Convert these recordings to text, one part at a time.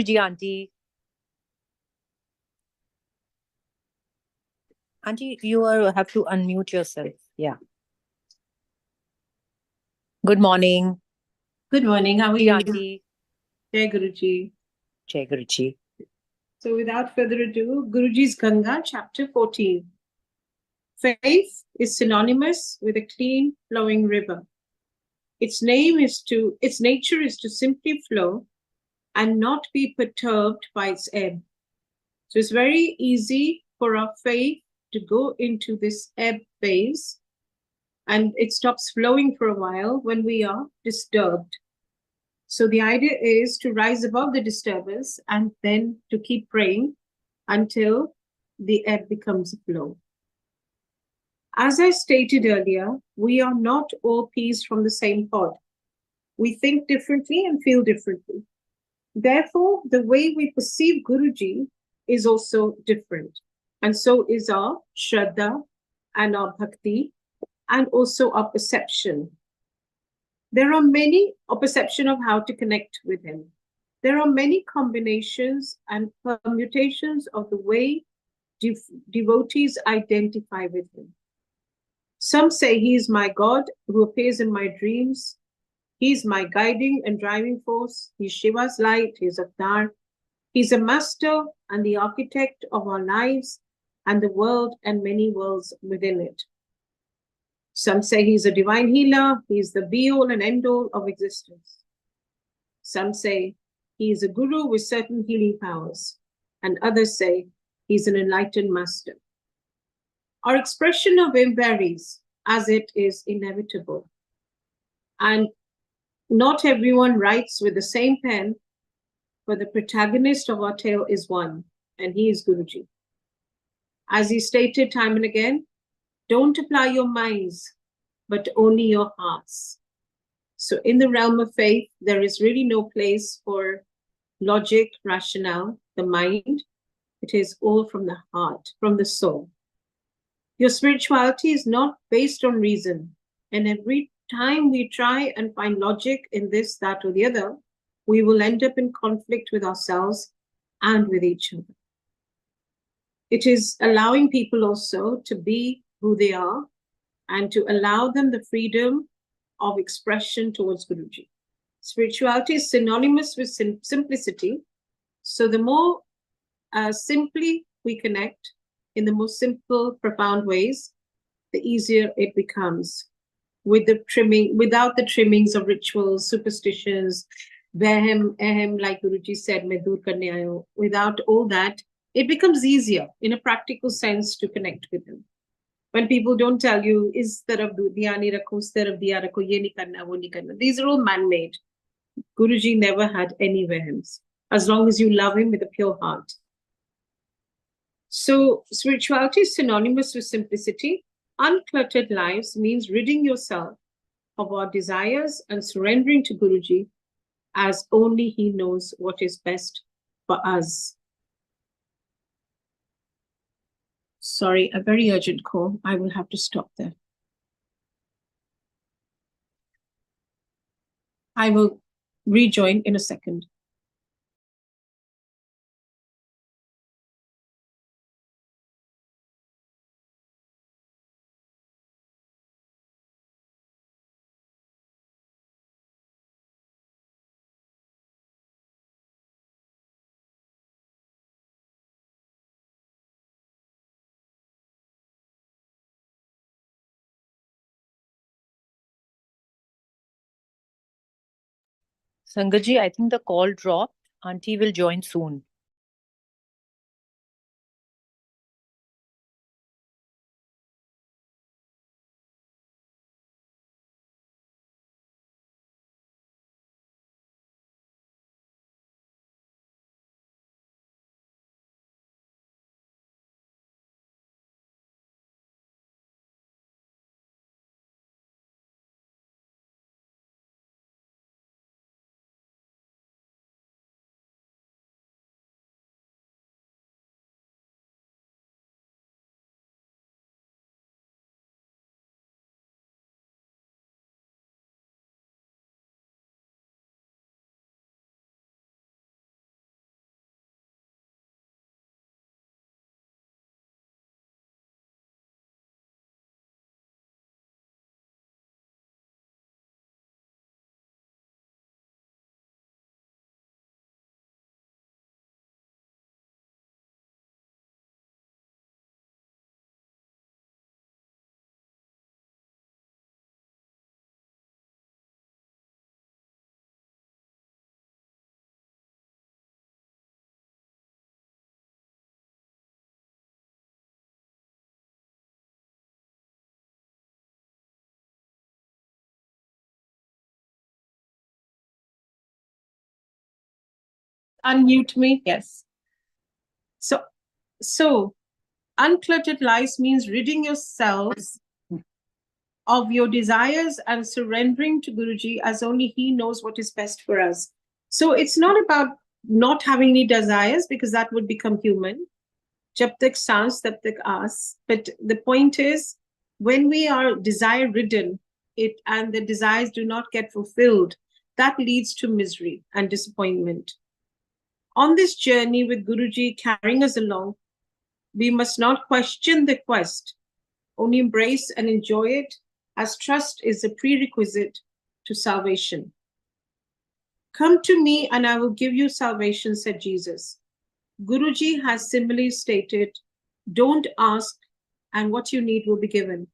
Ji, Auntie. Auntie, have to unmute yourself. Yeah. Good morning. Good morning. How are Ji, you? Auntie. Jai Guruji. Jai Guruji. So, without further ado, Guruji's Ganga, chapter 14. Faith is synonymous with a clean flowing river. Its nature is to simply flow and not be perturbed by its ebb. So it's very easy for our faith to go into this ebb phase, and it stops flowing for a while when we are disturbed. So the idea is to rise above the disturbance and then to keep praying until the ebb becomes a flow. As I stated earlier, we are not all peas from the same pod. We think differently and feel differently. Therefore, the way we perceive Guruji is also different. And so is our Shraddha and our Bhakti and also our perception. There are many, a perception of how to connect with him. There are many combinations and permutations of the way devotees identify with him. Some say he is my God who appears in my dreams. He is my guiding and driving force. He's Shiva's light, he's Avtar. He's a master and the architect of our lives and the world and many worlds within it. Some say he's a divine healer, he's the be-all and end-all of existence. Some say he is a guru with certain healing powers, and others say he's an enlightened master. Our expression of him varies, as it is inevitable. And not everyone writes with the same pen, but the protagonist of our tale is one, and he is Guruji. As he stated time and again, don't apply your minds, but only your hearts. So in the realm of faith, there is really no place for logic, rationale, the mind. It is all from the heart, from the soul. Your spirituality is not based on reason. And every time we try and find logic in this, that, or the other, we will end up in conflict with ourselves and with each other. It is allowing people also to be who they are and to allow them the freedom of expression towards Guruji. Spirituality is synonymous with simplicity. So the more simply we connect in the most simple, profound ways, the easier it becomes. Without the trimmings of rituals, superstitions, vehem, ahem, like Guruji said, medur karne aayo. Without all that, it becomes easier in a practical sense to connect with him. When people don't tell you, is taraf diya nahi rakho, us taraf diya rakho, ye nahi karna, wo nahi karna. These are all man-made. Guruji never had any vehems, as long as you love him with a pure heart. So spirituality is synonymous with simplicity. Uncluttered lives means ridding yourself of our desires and surrendering to Guruji, as only he knows what is best for us. Sorry, a very urgent call. I will have to stop there. I will rejoin in a second. Sangaji, I think the call dropped. Auntie will join soon. unmute me. Yes. So, so uncluttered lives means ridding yourselves of your desires and surrendering to Guruji as only he knows what is best for us. So it's not about not having any desires because that would become human. Jab tak saans, tab tak aas. But the point is, when we are desire ridden, it and the desires do not get fulfilled, that leads to misery and disappointment. On this journey with Guruji carrying us along, we must not question the quest, only embrace and enjoy it, as trust is a prerequisite to salvation. Come to me and I will give you salvation, said Jesus. Guruji has similarly stated, don't ask and what you need will be given.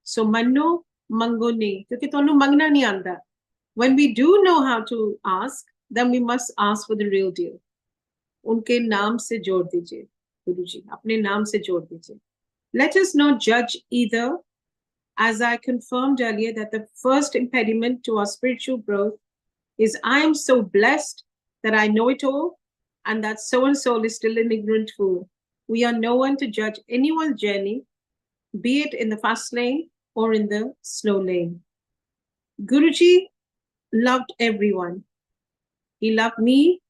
So manno mango ne, kyunki tonu mangna nahi aanda. When we do know how to ask, then we must ask for the real deal. उनके नाम से जोड़ दीजिए गुरुजी, अपने नाम से जोड़ दीजिए. Let us not judge either, as I confirmed earlier that the first impediment to our spiritual growth is I am so blessed that I know it all and that so-and-so is still an ignorant fool. We are no one to judge anyone's journey, be it in the fast lane or in the slow lane. Guruji loved everyone. He loved me.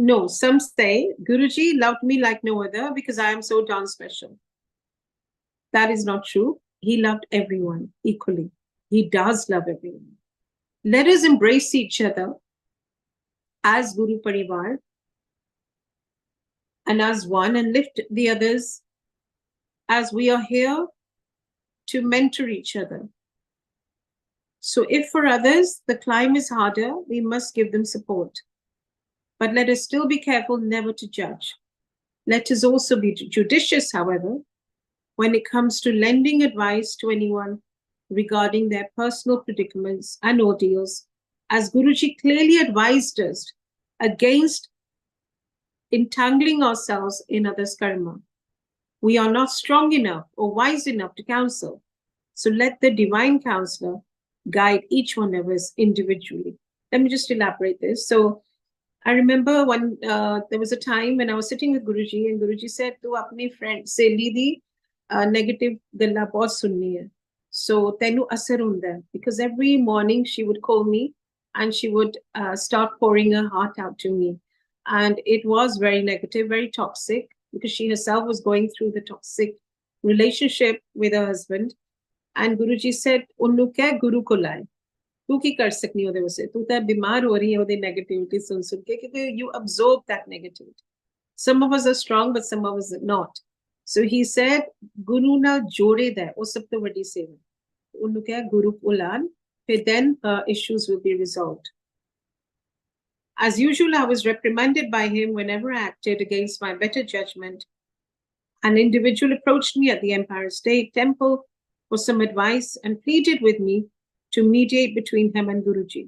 No, some say Guruji loved me like no other because I am so darn special. That is not true. He loved everyone equally. He does love everyone. Let us embrace each other as Guru Parivar and as one and lift the others as we are here to mentor each other. So if for others the climb is harder, we must give them support. But let us still be careful never to judge. Let us also be judicious, however, when it comes to lending advice to anyone regarding their personal predicaments and ordeals, as Guruji clearly advised us against entangling ourselves in others' karma. We are not strong enough or wise enough to counsel. So let the divine counselor guide each one of us individually. Let me just elaborate this. So I remember when there was a time when I was sitting with Guruji and Guruji said, "Tu apne friend se lidi negative galla bahut sunni hai. So tenu asar hunda hai." Because every morning she would call me and she would start pouring her heart out to me. And it was very negative, very toxic, because she herself was going through the toxic relationship with her husband. And Guruji said, "Unnu kya guru ko laye? तू की कर सकनी ਉਹਦੇ ਵਾਸਤੇ ਤੂੰ ਤਾਂ ਬਿਮਾਰ ਹੋ ਰਹੀ ਹੈ ਉਹਦੇ ਨੈਗੇਟਿਵਿਟੀ ਸੁਣ ਸੁਣ ਕੇ ਕਿਉਂਕਿ you absorb that negativity. Some of us are strong but some of us are not. So he said ਗੁਰੂ ਨਾਲ ਜੋੜੇ ਦਾ ਉਹ ਸਭ ਤੋਂ ਵੱਡੀ ਸੇਵਾ. ਉਹਨੂੰ ਕਿਹਾ ਗੁਰੂ ਕੋਲ ਆਣ ਫਿਰ then issues will be resolved. As usual, I was reprimanded by him whenever I acted against my better judgment. An individual approached me at the Empire State Temple for some advice and pleaded with me to mediate between him and Guruji.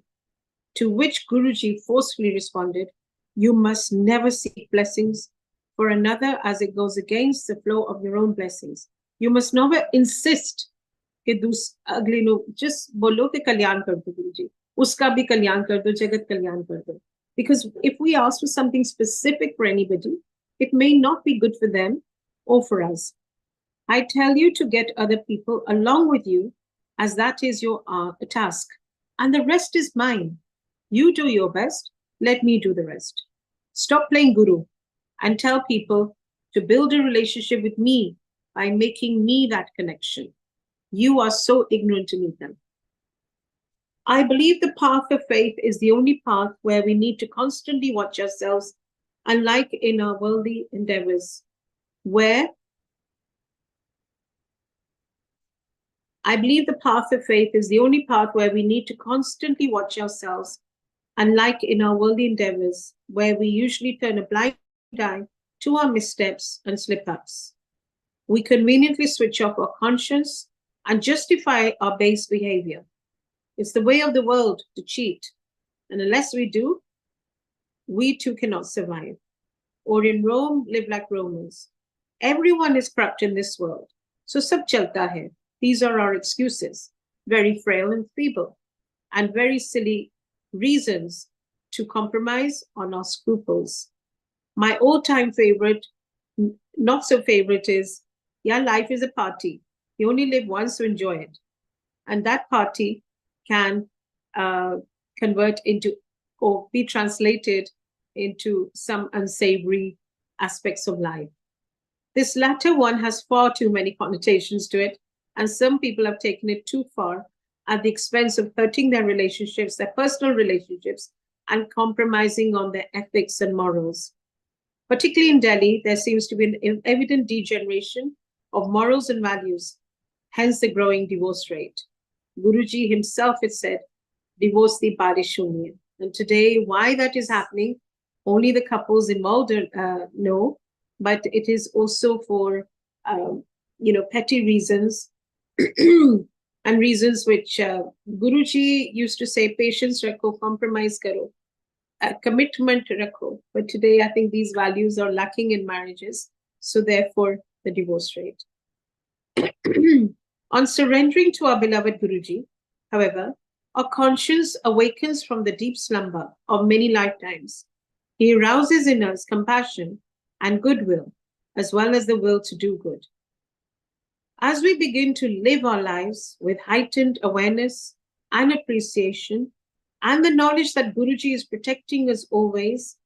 To which Guruji forcefully responded, "You must never seek blessings for another as it goes against the flow of your own blessings. You must never insist कि अगले लोग just बोलो कि कल्याण कर दो गुरुजी, उसका भी कल्याण कर दो, जगत कल्याण कर दो." Because if we ask for something specific for anybody, it may not be good for them or for us. I tell you to get other people along with you, as that is your task, and the rest is mine. You do your best, let me do the rest. Stop playing guru and tell people to build a relationship with me by making me that connection. You are so ignorant to meet them. I believe the path of faith is the only path where we need to constantly watch ourselves, unlike in our worldly endeavors, where I believe the path of faith is the only path where we need to constantly watch ourselves, unlike in our worldly endeavors, where we usually turn a blind eye to our missteps and slip-ups. We conveniently switch off our conscience and justify our base behavior. It's the way of the world to cheat, and unless we do, we too cannot survive. Or in Rome, live like Romans. Everyone is corrupt in this world, so sab chalta hai. These are our excuses, very frail and feeble, and very silly reasons to compromise on our scruples. My all-time favorite, not so favorite, is, yeah, life is a party. You only live once, to enjoy it. And that party can uh, convert into or be translated into some unsavory aspects of life. This latter one has far too many connotations to it, and some people have taken it too far at the expense of hurting their relationships, their personal relationships, and compromising on their ethics and morals. Particularly in Delhi, there seems to be an evident degeneration of morals and values, hence the growing divorce rate. Guruji himself had said, divorce the Barishunian. And today, why that is happening, only the couples involved know, but it is also for, petty reasons and reasons which Guruji used to say, patience rakho, compromise karo, commitment rakho. But today, I think these values are lacking in marriages. So therefore, the divorce rate. On surrendering to our beloved Guruji, however, our conscience awakens from the deep slumber of many lifetimes. He arouses in us compassion and goodwill, as well as the will to do good. As we begin to live our lives with heightened awareness and appreciation, and the knowledge that Guruji is protecting us always,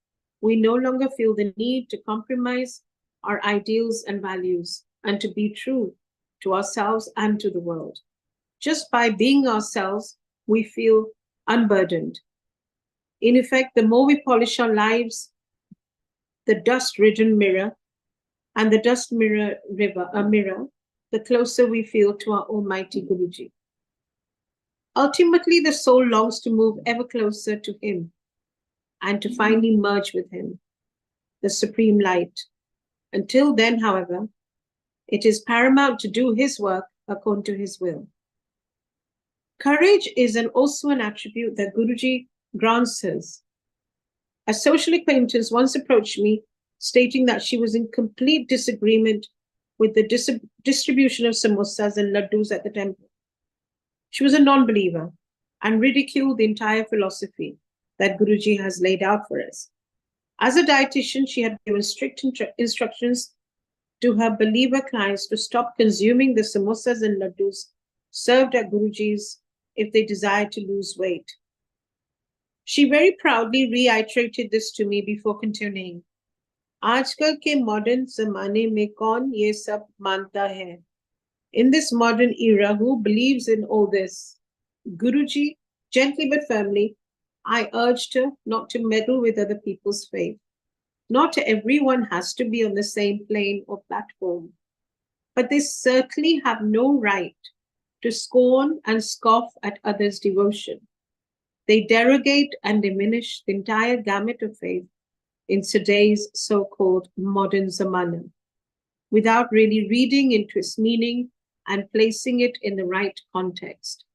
we no longer feel the need to compromise our ideals and values and to be true to ourselves and to the world. Just by being ourselves, we feel unburdened. In effect, the more we polish our lives, the dust-ridden mirror, and the dust mirror river, a mirror, the closer we feel to our Almighty Guruji. Ultimately, the soul longs to move ever closer to Him and to finally merge with Him, the Supreme Light. Until then, however, it is paramount to do His work according to His will. Courage is also an attribute that Guruji grants us. A social acquaintance once approached me stating that she was in complete disagreement with the distribution of samosas and laddus at the temple. She was a non-believer and ridiculed the entire philosophy that Guruji has laid out for us. As a dietitian, she had given strict instructions to her believer clients to stop consuming the samosas and laddus served at Guruji's if they desired to lose weight. She very proudly reiterated this to me before continuing. आजकल के modern ज़माने में कौन ये सब मानता है? In this modern era, who believes in all this? Guruji, gently but firmly, I urged her not to meddle with other people's faith. Not everyone has to be on the same plane or platform, but they certainly have no right to scorn and scoff at others' devotion. They derogate and diminish the entire gamut of faith in today's so-called modern zamana, without really reading into its meaning and placing it in the right context.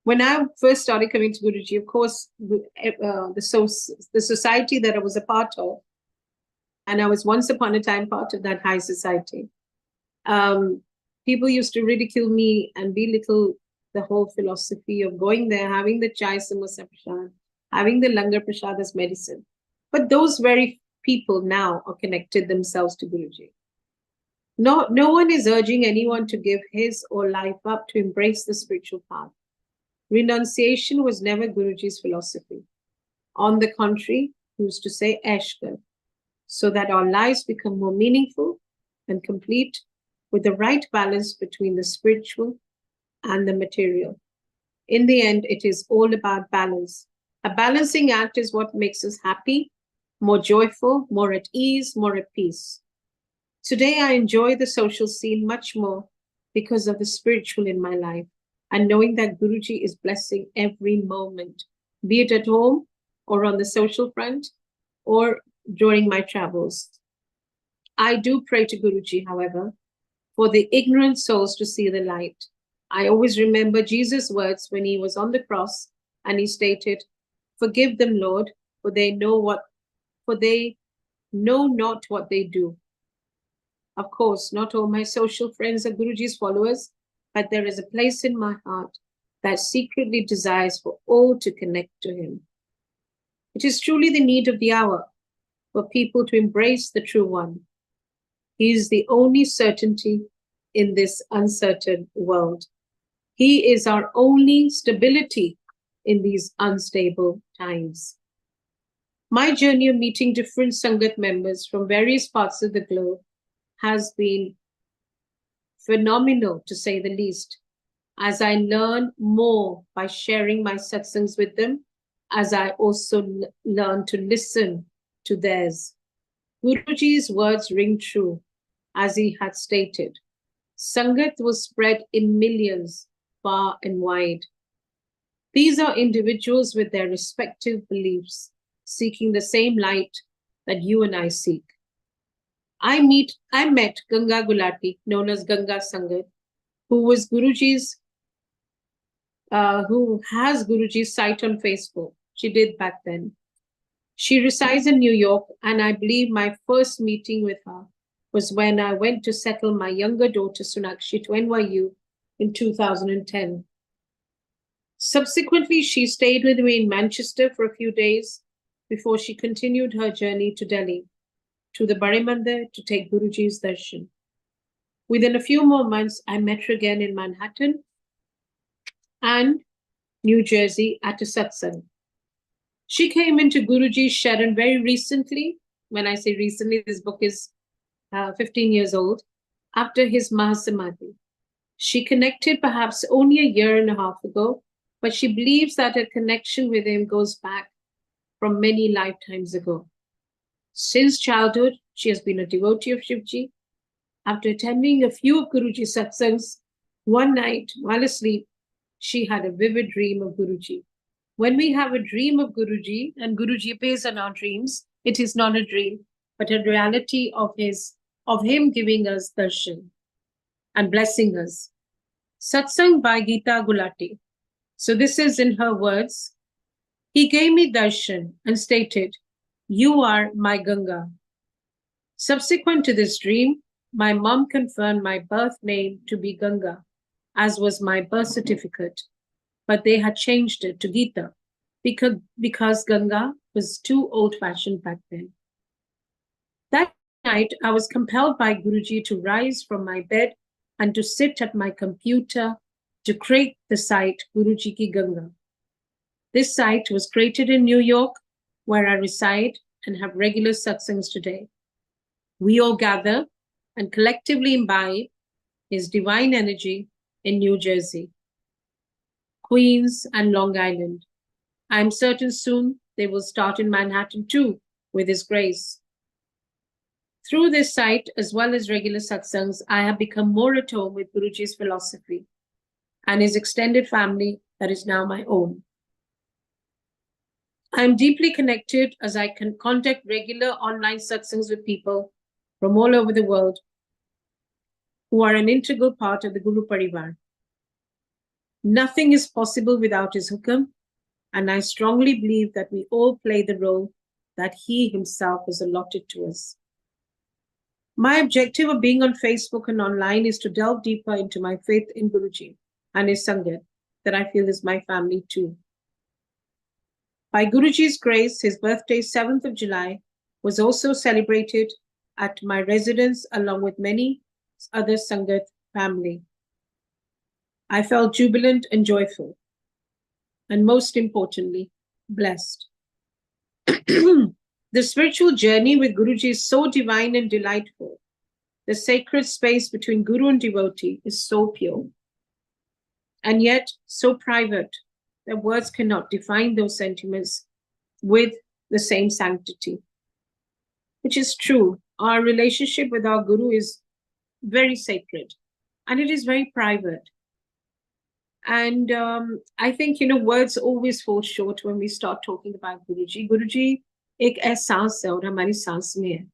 When I first started coming to Guruji, of course, the society that I was a part of, and I was once upon a time part of that high society, people used to ridicule me and belittle the whole philosophy of going there, having the chai samosa prasad, having the langar prasad as medicine. But those very people now are connected themselves to Guruji. No one is urging anyone to give his or life up to embrace the spiritual path. Renunciation was never Guruji's philosophy. On the contrary, he used to say Ashkar, so that our lives become more meaningful and complete with the right balance between the spiritual and the material. In the end, it is all about balance. A balancing act is what makes us happy, more joyful, more at ease, more at peace. Today, I enjoy the social scene much more because of the spiritual in my life and knowing that Guruji is blessing every moment, be it at home or on the social front or during my travels. I do pray to Guruji, however, for the ignorant souls to see the light. I always remember Jesus' words when he was on the cross and he stated, "Forgive them, Lord, for they know not what they do." Of course, not all my social friends are Guruji's followers, but there is a place in my heart that secretly desires for all to connect to him. It is truly the need of the hour for people to embrace the true one. He is the only certainty in this uncertain world. He is our only stability in these unstable times. My journey of meeting different Sangat members from various parts of the globe has been phenomenal, to say the least, as I learn more by sharing my satsangs with them, as I also learn to listen to theirs. Guruji's words ring true, as he had stated. Sangat was spread in millions, far and wide. These are individuals with their respective beliefs, seeking the same light that you and I seek. I met Ganga Gulati, known as Ganga Sangat, who was Guruji's, who has Guruji's site on Facebook. She did back then. She resides in New York, and I believe my first meeting with her was when I went to settle my younger daughter Sunakshi to NYU in 2010. Subsequently, she stayed with me in Manchester for a few days before she continued her journey to Delhi, to the Bari Mandir to take Guruji's darshan. Within a few more months, I met her again in Manhattan and New Jersey at a satsang. She came into Guruji's Sharan very recently. When I say recently, this book is 15 years old, after his Mahasamadhi. She connected perhaps only a year and a half ago, but she believes that her connection with him goes back from many lifetimes ago. Since childhood, she has been a devotee of Shivji. After attending a few of Guruji's satsangs, one night while asleep, she had a vivid dream of Guruji. When we have a dream of Guruji and Guruji appears in our dreams, it is not a dream, but a reality of him giving us darshan and blessing us. Satsang by Geeta Gulati. So this is in her words. He gave me darshan and stated, "You are my Ganga." Subsequent to this dream, my mom confirmed my birth name to be Ganga, as was my birth certificate, but they had changed it to Geeta because Ganga was too old-fashioned back then. That night, I was compelled by Guruji to rise from my bed and to sit at my computer to create the site Guruji Ki Ganga. This site was created in New York, where I reside and have regular satsangs today. We all gather and collectively imbibe his divine energy in New Jersey, Queens, and Long Island. I am certain soon they will start in Manhattan too, with his grace. Through this site, as well as regular satsangs, I have become more at home with Guruji's philosophy and his extended family that is now my own. I am deeply connected as I can conduct regular online satsangs with people from all over the world who are an integral part of the Guru Parivar. Nothing is possible without his hukam, and I strongly believe that we all play the role that he himself has allotted to us. My objective of being on Facebook and online is to delve deeper into my faith in Guruji and his Sangat, that I feel is my family too. By Guruji's grace, his birthday, 7th of July, was also celebrated at my residence along with many other Sangat family. I felt jubilant and joyful, and most importantly, blessed. The spiritual journey with Guruji is so divine and delightful. The sacred space between Guru and devotee is so pure, and yet so private that words cannot define those sentiments with the same sanctity. Which is true. Our relationship with our Guru is very sacred, and it is very private. And I think, words always fall short when we start talking about Guruji. Guruji ek ehsaas hai aur hamari saans mein hai.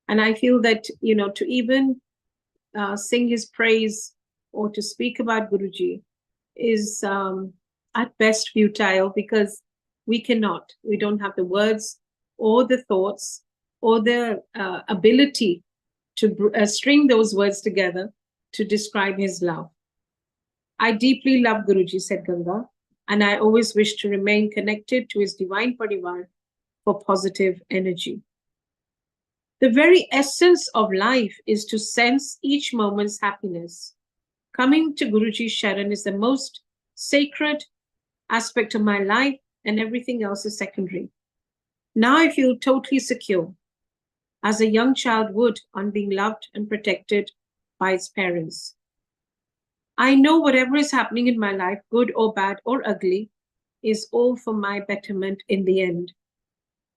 And I feel that, to even sing his praise or to speak about Guruji is at best futile, because we don't have the words or the thoughts or the ability to string those words together to describe his love. I deeply love Guruji, said Ganga, and I always wish to remain connected to his divine parivar for positive energy. The very essence of life is to sense each moment's happiness. Coming to Guruji's Sharan is the most sacred aspect of my life, and everything else is secondary. Now I feel totally secure, as a young child would on being loved and protected by its parents. I know whatever is happening in my life, good or bad or ugly, is all for my betterment in the end.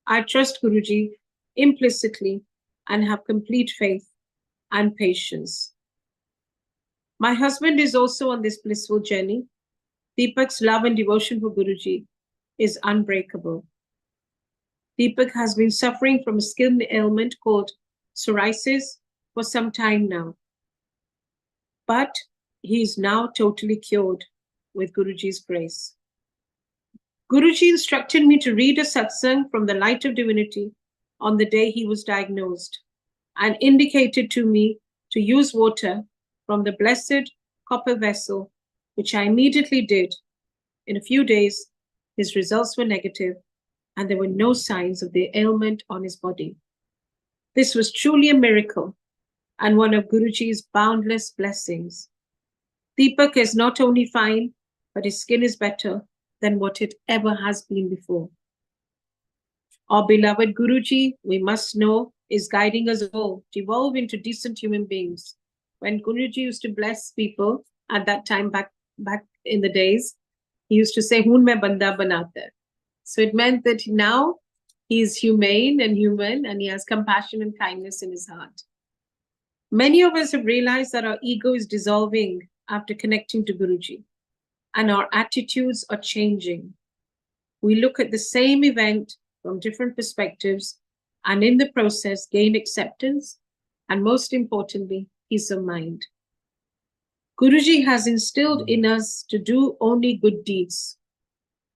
I trust Guruji implicitly and have complete faith and patience. My husband is also on this blissful journey. Deepak's love and devotion for Guruji is unbreakable. Deepak has been suffering from a skin ailment called psoriasis for some time now. But he is now totally cured with Guruji's grace. Guruji instructed me to read a satsang from the light of divinity on the day he was diagnosed and indicated to me to use water from the blessed copper vessel, which I immediately did. In a few days, his results were negative and there were no signs of the ailment on his body. This was truly a miracle and one of Guruji's boundless blessings. Deepak is not only fine, but his skin is better than what it ever has been before. Our beloved Guruji, we must know, is guiding us all to evolve into decent human beings. When Guruji used to bless people at that time, back in the days, he used to say, "Hun main banda banata." So it meant that now he is humane and human, and he has compassion and kindness in his heart. Many of us have realized that our ego is dissolving after connecting to Guruji, and our attitudes are changing. We look at the same event from different perspectives, and in the process gain acceptance, and most importantly, peace of mind. Guruji has instilled in us to do only good deeds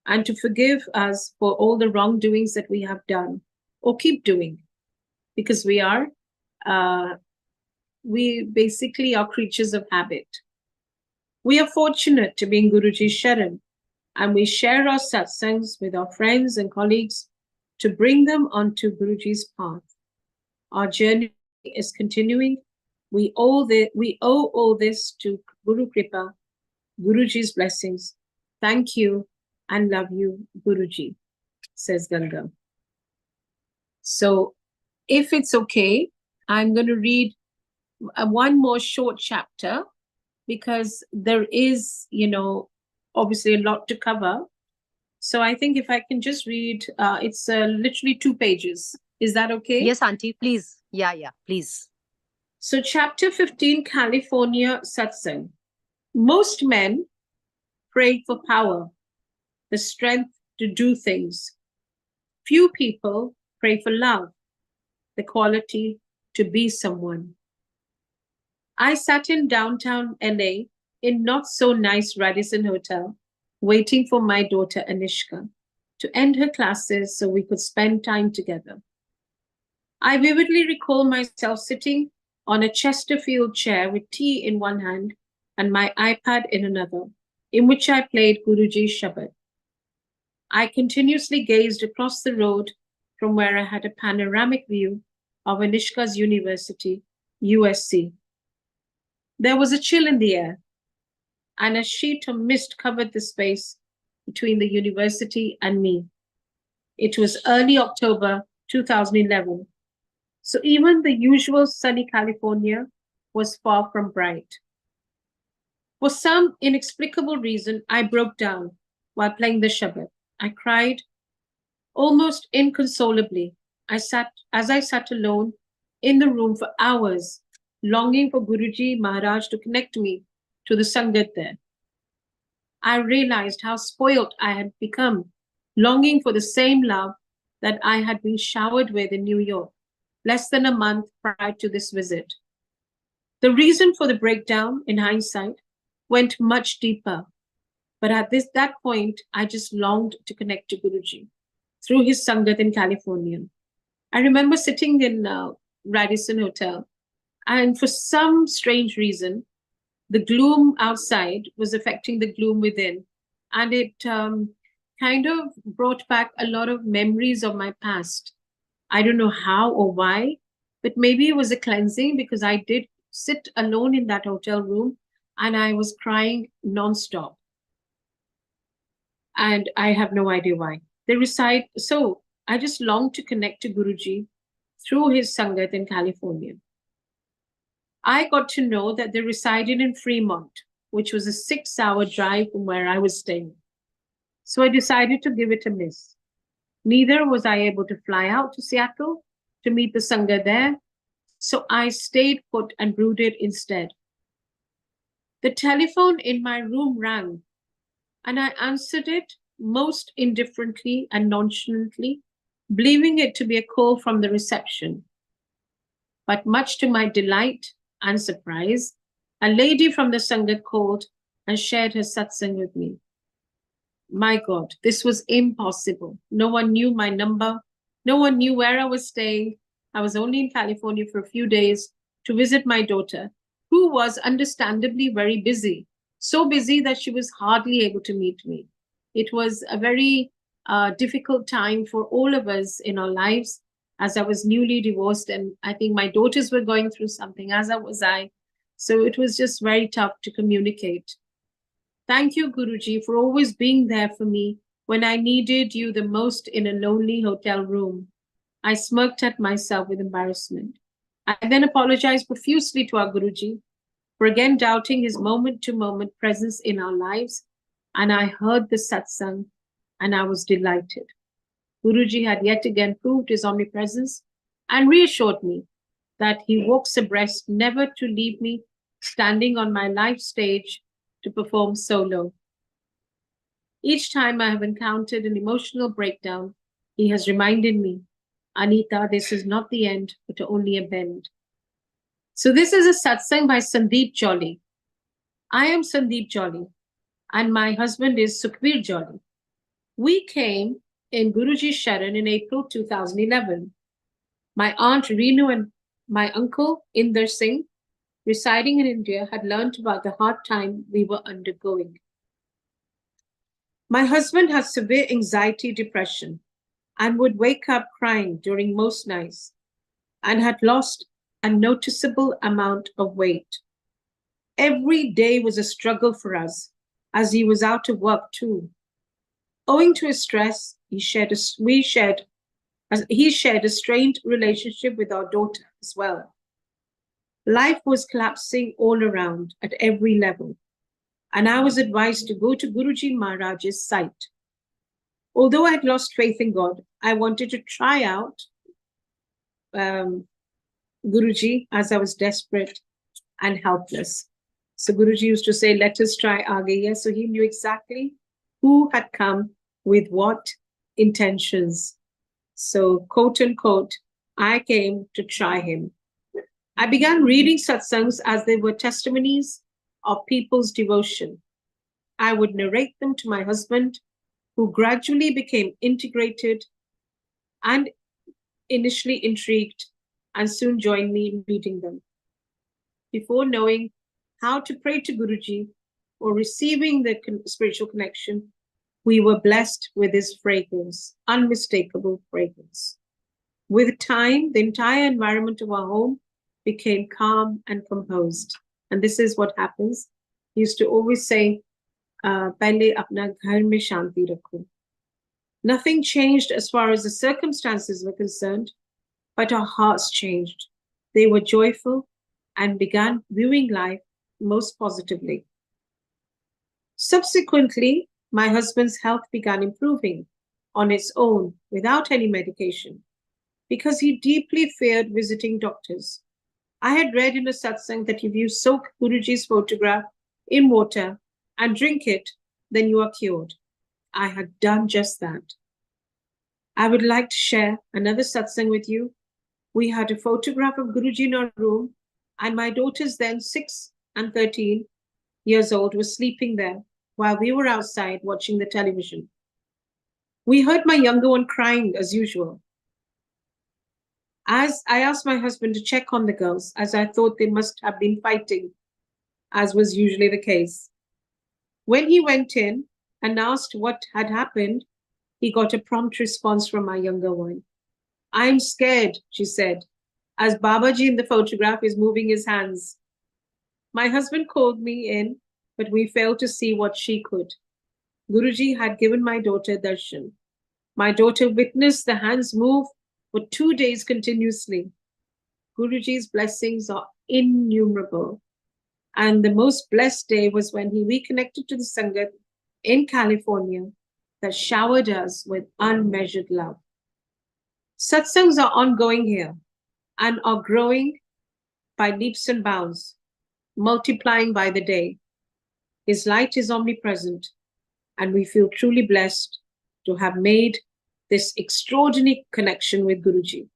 and to forgive us for all the wrongdoings that we have done or keep doing, because we basically are creatures of habit. We are fortunate to be in Guruji's Sharan, and we share our satsangs with our friends and colleagues to bring them onto Guruji's path. Our journey is continuing. We owe all this to Guru Kripa, Guruji's blessings. Thank you and love you, Guruji, says Ganga. So if it's okay, I'm going to read one more short chapter, because there is, obviously a lot to cover. So I think if I can just read, it's literally 2 pages. Is that okay? Yes, Auntie, please. Yeah, please. So chapter 15, California Satsang. Most men pray for power, the strength to do things. Few people pray for love, the quality to be someone. I sat in downtown LA in not so nice Radisson Hotel, waiting for my daughter Anishka to end her classes so we could spend time together. I vividly recall myself sitting on a Chesterfield chair with tea in one hand and my iPad in another, in which I played Guruji's Shabad. I continuously gazed across the road from where I had a panoramic view of Anishka's university, USC. There was a chill in the air, and a sheet of mist covered the space between the university and me. It was early October 2011, so even the usual sunny California was far from bright. For some inexplicable reason, I broke down while playing the Shabad. I cried almost inconsolably. As I sat alone in the room for hours, longing for Guruji Maharaj to connect me to the Sangat there. I realized how spoilt I had become, longing for the same love that I had been showered with in New York, less than a month prior to this visit. The reason for the breakdown, in hindsight, went much deeper. But at that point, I just longed to connect to Guruji through his Sangat in California. I remember sitting in Radisson Hotel, and for some strange reason, the gloom outside was affecting the gloom within. And kind of brought back a lot of memories of my past. I don't know how or why, but maybe it was a cleansing because I did sit alone in that hotel room and I was crying nonstop. And I have no idea why. They reside, so I just long to connect to Guruji through his Sangat in California. I got to know that they resided in Fremont, which was a 6-hour drive from where I was staying. So I decided to give it a miss. Neither was I able to fly out to Seattle to meet the Sangha there, so I stayed put and brooded instead. The telephone in my room rang, and I answered it most indifferently and nonchalantly, believing it to be a call from the reception. But much to my delight and surprise, a lady from the Sangha called and shared her satsang with me. My God, this was impossible. No one knew my number. No one knew where I was staying. I was only in California for a few days to visit my daughter, who was understandably very busy, so busy that she was hardly able to meet me. It was a very difficult time for all of us in our lives, as I was newly divorced, and I think my daughters were going through something, as was I. So it was just very tough to communicate. Thank you, Guruji, for always being there for me when I needed you the most in a lonely hotel room. I smirked at myself with embarrassment. I then apologized profusely to our Guruji for again doubting his moment-to-moment presence in our lives, and I heard the satsang, and I was delighted. Guruji had yet again proved his omnipresence and reassured me that he walks abreast, never to leave me standing on my life stage to perform solo. Each time I have encountered an emotional breakdown, he has reminded me, Anita, this is not the end, but only a bend. So this is a satsang by Sandeep Jolly. I am Sandeep Jolly, and my husband is Sukhbir Jolly. We came in Guruji Sharan in April 2011. My aunt Reenu and my uncle Inder Singh, residing in India, had learned about the hard time we were undergoing. My husband had severe anxiety depression and would wake up crying during most nights and had lost a noticeable amount of weight. Every day was a struggle for us as he was out of work too. Owing to his stress, he shared a strained relationship with our daughter as well. Life was collapsing all around at every level, and I was advised to go to Guruji Maharaj's site. Although I had lost faith in God, I wanted to try out Guruji as I was desperate and helpless. So Guruji used to say, let us try Agaya. So he knew exactly who had come with what intentions. So, quote unquote, I came to try him. I began reading satsangs as they were testimonies of people's devotion. I would narrate them to my husband, who gradually became integrated and initially intrigued and soon joined me in reading them. Before knowing how to pray to Guruji or receiving the spiritual connection, we were blessed with his fragrance, unmistakable fragrance. With time, the entire environment of our home became calm and composed. And this is what happens. He used to always say, Pehle apna ghar mein shanti rakho. Nothing changed as far as the circumstances were concerned, but our hearts changed. They were joyful and began viewing life most positively. Subsequently, my husband's health began improving on its own without any medication because he deeply feared visiting doctors. I had read in a satsang that if you soak Guruji's photograph in water and drink it, then you are cured. I had done just that. I would like to share another satsang with you. We had a photograph of Guruji in our room, and my daughters, then 6 and 13 years old, were sleeping there while we were outside watching the television. We heard my younger one crying as usual. As I asked my husband to check on the girls, as I thought they must have been fighting, as was usually the case. When he went in and asked what had happened, he got a prompt response from my younger one. I'm scared, she said, as Babaji in the photograph is moving his hands. My husband called me in, but we failed to see what she could. Guruji had given my daughter darshan. My daughter witnessed the hands move for 2 days continuously. Guruji's blessings are innumerable. And the most blessed day was when he reconnected to the Sangat in California that showered us with unmeasured love. Satsangs are ongoing here and are growing by leaps and bounds, multiplying by the day. His light is omnipresent, and we feel truly blessed to have made this extraordinary connection with Guruji.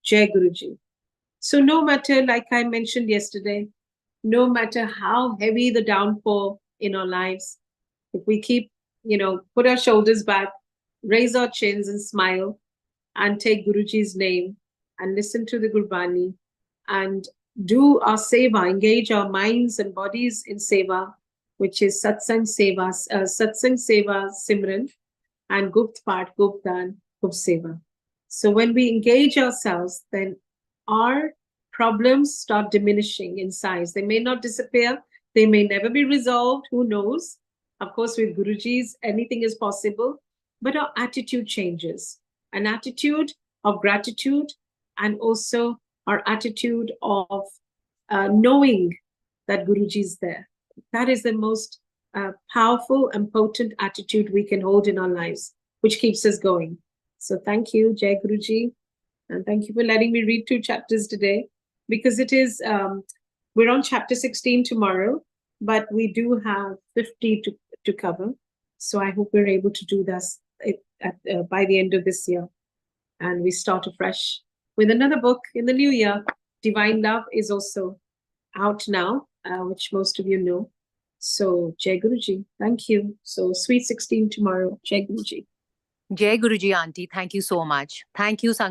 Jai Guruji. So no matter, like I mentioned yesterday, no matter how heavy the downpour in our lives, if we keep, put our shoulders back, raise our chins and smile and take Guruji's name and listen to the Gurbani and do our seva, engage our minds and bodies in seva, which is satsang seva simran and gupt part, gupt dan, gupt seva. So when we engage ourselves, then our problems start diminishing in size. They may not disappear. They may never be resolved. Who knows? Of course, with Guruji's, anything is possible. But our attitude changes. An attitude of gratitude and also our attitude of knowing that Guruji is there. That is the most powerful and potent attitude we can hold in our lives, which keeps us going. So thank you, Jai Guruji. And thank you for letting me read 2 chapters today, because it is, we're on chapter 16 tomorrow, but we do have 50 to cover. So I hope we're able to do this by the end of this year. And we start afresh with another book in the new year. Divine Love is also out now, which most of you know. So Jai Guruji, thank you. So sweet 16 tomorrow. Jai Guruji. Jai Guruji, Auntie. Thank you so much. Thank you, Sangat.